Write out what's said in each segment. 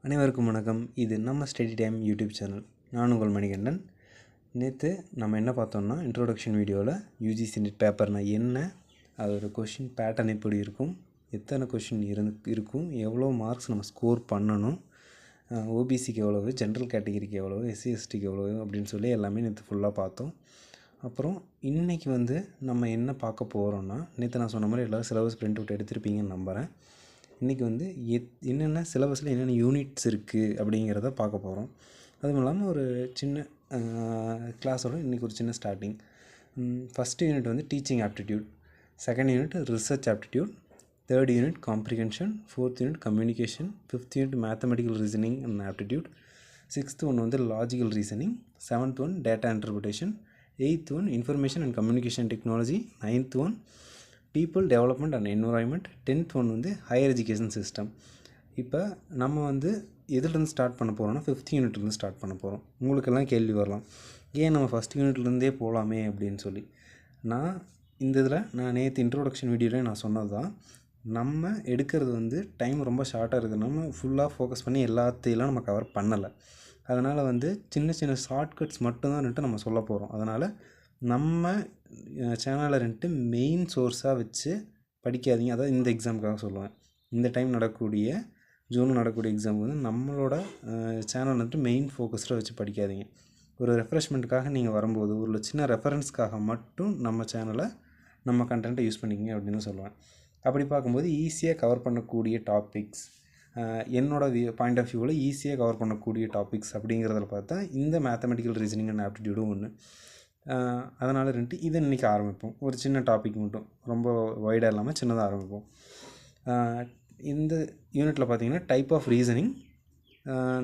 அனைவருக்கும் வணக்கம். இது நம்ம ஸ்டடி டைம் யூடியூப் சேனல். நான் உங்கள் மணிகண்டன். நேற்று நம்ம என்ன பார்த்தோம்னா, இன்ட்ரோடக்ஷன் வீடியோவில் யூஜிசி நெட் பேப்பர்னால் என்ன, அதோட கொஷின் பேட்டர்ன் எப்படி இருக்கும், எத்தனை கொஷின் இருக்கும், எவ்வளோ மார்க்ஸ் நம்ம ஸ்கோர் பண்ணணும், ஓபிசிக்கு எவ்வளவு, ஜென்ரல் கேட்டகிரிக்கு எவ்வளவு, எஸ்சி எஸ்டிக்கு எவ்வளவு அப்படின்னு சொல்லி எல்லாமே நேற்று ஃபுல்லாக பார்த்தோம். அப்புறம் இன்றைக்கி நம்ம என்ன பார்க்க போகிறோன்னா, நேற்று நான் சொன்ன மாதிரி எல்லோரும் சிலபஸ் பிரிண்ட் அவுட் எடுத்திருப்பீங்கன்னு நம்புகிறேன். இன்றைக்கி என்னென்ன சிலபஸில் என்னென்ன யூனிட்ஸ் இருக்குது அப்படிங்கிறத பார்க்க போகிறோம். அதுவும் இல்லாமல் ஒரு சின்ன கிளாஸோட இன்றைக்கி ஒரு சின்ன starting. First unit teaching aptitude, second unit research aptitude, third unit comprehension, fourth unit communication, fifth unit mathematical reasoning and aptitude, sixth one logical reasoning, seventh one data interpretation, eighth one information and communication technology, ninth one people development and environment, tenth one higher education system. இப்போ நம்ம எதுலேருந்து start பண்ண போகிறோம்னா, fifth யூனிட்லேருந்து start பண்ண போகிறோம். உங்களுக்கெல்லாம் கேள்வி வரலாம், ஏன் நம்ம ஃபஸ்ட் யூனிட்லேருந்தே போகலாமே அப்படின்னு சொல்லி. நான் நேற்று இன்ட்ரோடக்ஷன் வீடியோவிலே நான் சொன்னது தான், நம்ம எடுக்கிறது டைம் ரொம்ப ஷார்ட்டாக இருக்குது. நம்ம ஃபுல்லாக ஃபோக்கஸ் பண்ணி எல்லாத்தையெல்லாம் நம்ம கவர் பண்ணலை. அதனால் சின்ன சின்ன ஷார்ட்கட்ஸ் மட்டும்தான் நம்ம சொல்ல போகிறோம். அதனால் நம்ம சேனலில் மெயின் சோர்ஸாக வச்சு படிக்காதீங்க. அதாவது இந்த எக்ஸாமுக்காக சொல்லுவேன், இந்த டைம் நடக்கக்கூடிய ஜூனில் நடக்கக்கூடிய எக்ஸாம் நம்மளோட சேனல் மெயின் ஃபோக்கஸில் வச்சு படிக்காதீங்க. ஒரு ரெஃப்ரெஷ்மெண்ட்டுக்காக நீங்கள் வரும்போது ஒரு சின்ன ரெஃபரன்ஸ்க்காக மட்டும் நம்ம சேனலை, நம்ம கண்டென்ட்டை யூஸ் பண்ணிக்கிங்க அப்படின்னு சொல்லுவேன். அப்படி பார்க்கும்போது ஈஸியாக கவர் பண்ணக்கூடிய டாபிக்ஸ், என்னோடய பாயிண்ட் ஆஃப் வியூவில் ஈஸியாக கவர் பண்ணக்கூடிய டாபிக்ஸ் அப்படிங்கிறதில் பார்த்தா இந்த மேத்தமெட்டிக்கல் ரீசனிங் அண்ட் ஆப்டிடியூடும் ஒன்று. அதனால் இதை இன்றைக்கி ஆரம்பிப்போம். ஒரு சின்ன டாபிக் மட்டும், ரொம்ப வைடாக இல்லாமல் சின்னதாக ஆரம்பிப்போம். இந்த யூனிட்டில் பார்த்திங்கன்னா type of reasoning,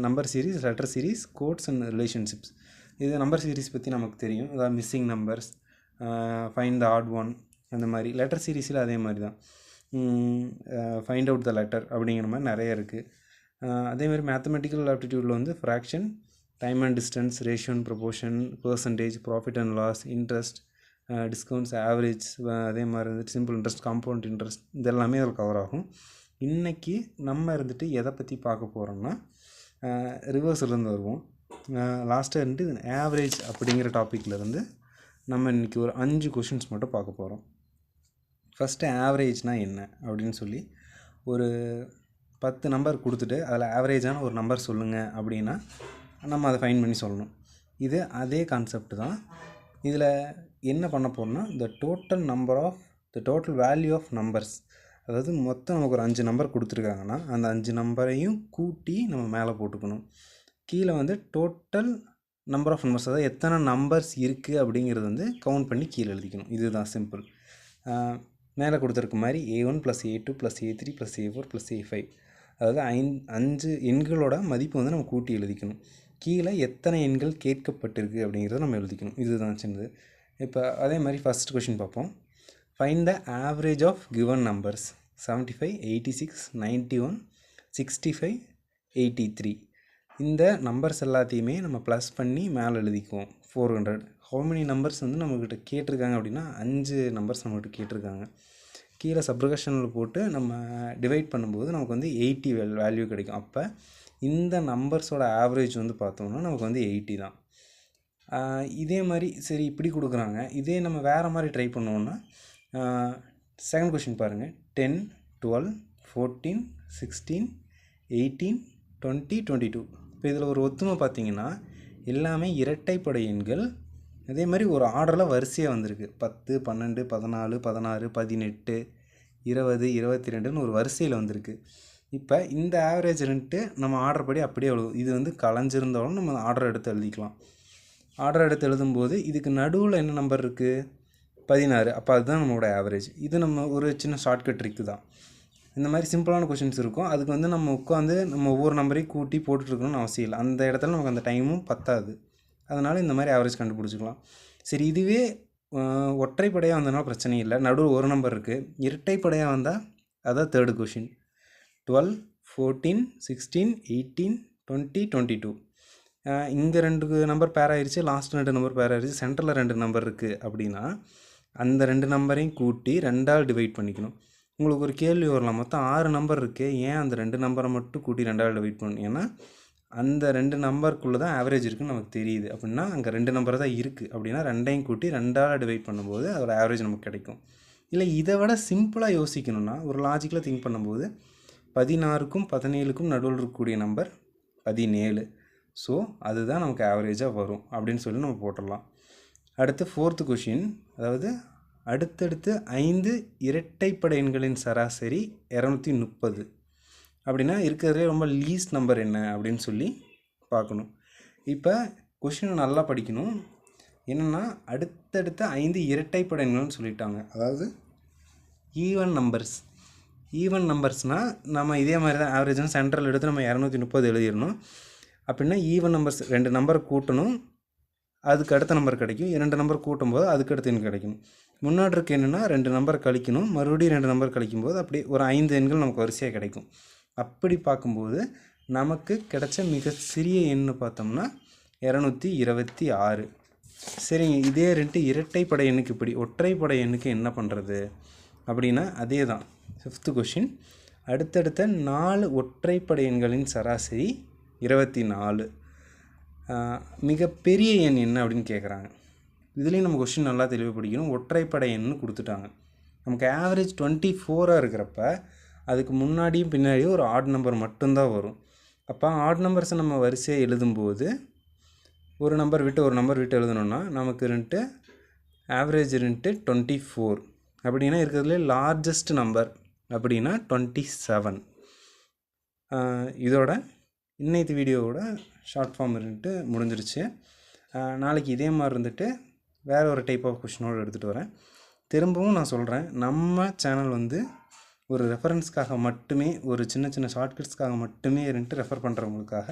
number series, letter series, codes and relationships. இது நம்பர் சீரீஸ் பற்றி நமக்கு தெரியும். அதாவது missing numbers, find the odd one, அந்த மாதிரி. லெட்டர் சீரீஸில் அதே மாதிரி தான், ஃபைண்ட் அவுட் த லெட்டர் அப்படிங்கிற மாதிரி நிறைய இருக்குது. அதேமாதிரி மேத்தமெட்டிக்கல் ஆப்டிடியூடில் fraction, time and distance, ratio and proportion, percentage, profit and loss, interest, discounts, average, அதே மாதிரி சிம்பிள் இன்ட்ரெஸ்ட், காம்பவுண்ட் இன்ட்ரெஸ்ட், இதெல்லாமே அதில் கவர் ஆகும். இன்றைக்கி நம்ம எதை பற்றி பார்க்க போகிறோம்னா, ரிவர்ஸ்லேருந்து வருவோம். லாஸ்ட்டாக ஆவரேஜ் அப்படிங்கிற டாப்பிக்லேருந்து நம்ம இன்றைக்கி ஒரு 5 கொஷின்ஸ் மட்டும் பார்க்க போகிறோம். ஃபஸ்ட்டு ஆவரேஜ்னால் என்ன அப்படின்னு சொல்லி ஒரு 10 நம்பர் கொடுத்துட்டு அதில் ஆவரேஜான ஒரு நம்பர் சொல்லுங்கள் அப்படின்னா நம்ம அதை ஃபைன் பண்ணி சொல்லணும். இது அதே கான்செப்ட் தான். இதில் என்ன பண்ண போகிறோம்னா, the total value of numbers, அதாவது மொத்தம் நமக்கு ஒரு 5 நம்பர் கொடுத்துருக்காங்கன்னா அந்த 5 நம்பரையும் கூட்டி நம்ம மேலே போட்டுக்கணும். கீழே டோட்டல் நம்பர் ஆஃப் நம்பர்ஸ், அதாவது எத்தனை நம்பர்ஸ் இருக்குது அப்படிங்கிறது கவுண்ட் பண்ணி கீழே எழுதிக்கணும். இதுதான் சிம்பிள். மேலே கொடுத்துருக்க மாதிரி A1 + A2 + A3 + A4 + A5, அதாவது 5 எண்களோட மதிப்பு நம்ம கூட்டி எழுதிக்கணும். கீழே எத்தனை எண்கள் கேட்கப்பட்டிருக்கு அப்படிங்கிறத நம்ம எழுதிக்கணும். இதுதான் சின்னது. இப்போ அதே மாதிரி ஃபஸ்ட் கொஷின் பார்ப்போம். Find the average of given numbers 75, 86, 91, 65, 83. இந்த நம்பர்ஸ் எல்லாத்தையுமே நம்ம ப்ளஸ் பண்ணி மேலே எழுதிக்குவோம். 400. ஹவு மெனி நம்பர்ஸ் நம்மக்கிட்ட கேட்டிருக்காங்க அப்படின்னா 5 நம்பர்ஸ் நம்மக்கிட்ட கேட்டிருக்காங்க. கீழே சப்ட்ராக்ஷனில் போட்டு நம்ம டிவைட் பண்ணும்போது நமக்கு 80 வேல்யூ கிடைக்கும். அப்போ இந்த நம்பர்ஸோட ஆவரேஜ் பார்த்தோம்னா நமக்கு 80 தான். இதே மாதிரி சரி இப்படி கொடுக்குறாங்க. இதே நம்ம வேறு மாதிரி ட்ரை பண்ணுவோன்னா, செகண்ட் கொஷின் பாருங்கள். 10, 12, 14, 16, 18, 20, 22. இப்போ இதில் ஒரு ஒத்துமை பார்த்திங்கன்னா எல்லாமே இரட்டைப்படை எண்கள். அதே மாதிரி ஒரு ஆர்டரில் வரிசையாக வந்திருக்கு. 10, 12, 14, 16, 18, 20, 22ன்னு ஒரு வரிசையில் வந்திருக்கு. இப்போ இந்த ஆவரேஜ் நம்ம ஆர்டர் படி அப்படியே எழுதும். இது கலைஞ்சிருந்தாலும் நம்ம ஆர்டர் எடுத்து எழுதிக்கலாம். ஆர்டர் எடுத்து எழுதும்போது இதுக்கு நடுவில் என்ன நம்பர் இருக்குது? 16. அப்போ அதுதான் நம்மளோட ஆவரேஜ். இது நம்ம ஒரு சின்ன ஷார்ட்கட் ட்ரிக்கு தான். இந்த மாதிரி சிம்பிளான கொஷின்ஸ் இருக்கும். அதுக்கு நம்ம உட்காந்து நம்ம ஒவ்வொரு நம்பரையும் கூட்டி போட்டுட்ருக்கணும்னு அவசியம் இல்லை. அந்த இடத்துல நமக்கு அந்த டைமும் பத்தாது. அதனால் இந்த மாதிரி ஆவரேஜ் கண்டுபிடிச்சிக்கலாம். சரி, இதுவே ஒற்றைப்படையாக வந்ததுனால பிரச்சனை இல்லை. நடுவில் ஒரு நம்பர் இருக்குது. இரட்டைப்படையாக வந்தால் அதான் தேர்டு கொஷின். 12, 14, 16, 18, 20, 22. இங்கே 2 நம்பர் பேர் ஆயிடுச்சு, லாஸ்ட் 2 நம்பர் பேர் ஆயிடுச்சு, சென்டரில் 2 நம்பர் இருக்குது அப்படின்னா அந்த 2 நம்பரையும் கூட்டி 2ஆல் டிவைட் பண்ணிக்கணும். உங்களுக்கு ஒரு கேள்வி வரலாம், மொத்தம் 6 நம்பர் இருக்கே, ஏன் அந்த 2 நம்பரை மட்டும் கூட்டி 2ஆல் டிவைட் பண்ணணும்? ஏன்னா அந்த 2 நம்பருக்குள்ளே தான் ஆவரேஜ் இருக்குன்னு நமக்கு தெரியுது. அப்படின்னா அங்கே 2 நம்பர் தான் இருக்குது. அப்படின்னா 2ஐயும் கூட்டி 2ஆல் டிவைட் பண்ணும்போது அதோட ஆவரேஜ் நமக்கு கிடைக்கும். இல்லை இதை விட சிம்பிளாக யோசிக்கணும்னா ஒரு லாஜிக்கலாக திங்க் பண்ணும்போது 16க்கும் 17க்கும் நடுவில் இருக்கக்கூடிய நம்பர் 17. ஸோ அதுதான் நமக்கு ஆவரேஜாக வரும் அப்படின்னு சொல்லி நம்ம போட்டுடலாம். அடுத்து 4th கொஷின், அதாவது அடுத்தடுத்து 5 இரட்டைப்படை எண்களின் சராசரி 230. அப்படின்னா இருக்கிறதுலே ரொம்ப லீஸ்ட் நம்பர் என்ன அப்படின்னு சொல்லி பார்க்கணும். இப்போ கொஷினை நல்லா படிக்கணும். என்னென்னா அடுத்தடுத்த 5 இரட்டைப்படை எண்கள்னு சொல்லிட்டாங்க. அதாவது ஈவன் நம்பர்ஸ். ஈவன் நம்பர்ஸ்னால் நம்ம இதே மாதிரி தான் ஆவரேஜாக சென்ட்ரல் எடுத்து நம்ம 230 எழுதிடணும். அப்படின்னா ஈவன் நம்பர்ஸ் 2 நம்பரை கூட்டணும், அதுக்கு அடுத்த நம்பர் கிடைக்கும். 2 நம்பர் கூட்டும்போது அதுக்கு அடுத்த எண் கிடைக்கும். முன்னாடி இருக்க என்னென்னா 2 நம்பர் கழிக்கணும், மறுபடியும் 2 நம்பர் கழிக்கும்போது அப்படி ஒரு 5 எண்கள் நமக்கு வரிசையாக கிடைக்கும். அப்படி பார்க்கும்போது நமக்கு கிடைச்ச மிக சிறிய எண்ணு பார்த்தோம்னா 226. சரிங்க, இதே 2 இரட்டைப்படை எண்ணுக்கு இப்படி ஒற்றைப்படை எண்ணுக்கு என்ன பண்ணுறது அப்படின்னா அதே தான் 5th கொஷின். அடுத்தடுத்த 4 ஒற்றைப்படை எண்களின் சராசரி 24. மிகப்பெரிய எண் என்ன அப்படின்னு கேட்குறாங்க. இதுலேயும் நம்ம கொஷின் நல்லா தெளிவாக படிக்கணும். ஒற்றைப்படை எண்ணு கொடுத்துட்டாங்க. நமக்கு ஆவரேஜ் 24 இருக்கிறப்ப அதுக்கு முன்னாடியும் பின்னாடியும் ஒரு ஆட் நம்பர் மட்டும்தான் வரும். அப்போ ஆட் நம்பர்ஸை நம்ம வரிசையாக எழுதும்போது ஒரு நம்பர் விட்டு ஒரு நம்பர் விட்டு எழுதணுன்னா நமக்கு ஆவரேஜ் 24. அப்படின்னா இருக்கிறதுலே லார்ஜஸ்ட் நம்பர் அப்படின்னா 27. இதோட இன்னைக்கு வீடியோவோட ஷார்ட் ஃபார்ம் முடிஞ்சிருச்சு. நாளைக்கு இதே மாதிரி வேறு ஒரு டைப் ஆஃப் கொஷினோடு எடுத்துகிட்டு வரேன். திரும்பவும் நான் சொல்கிறேன், நம்ம சேனல் ஒரு ரெஃபரன்ஸ்க்காக மட்டுமே, ஒரு சின்ன சின்ன ஷார்ட்கட்ஸ்க்காக மட்டுமே ரெஃபர் பண்ணுறவங்களுக்காக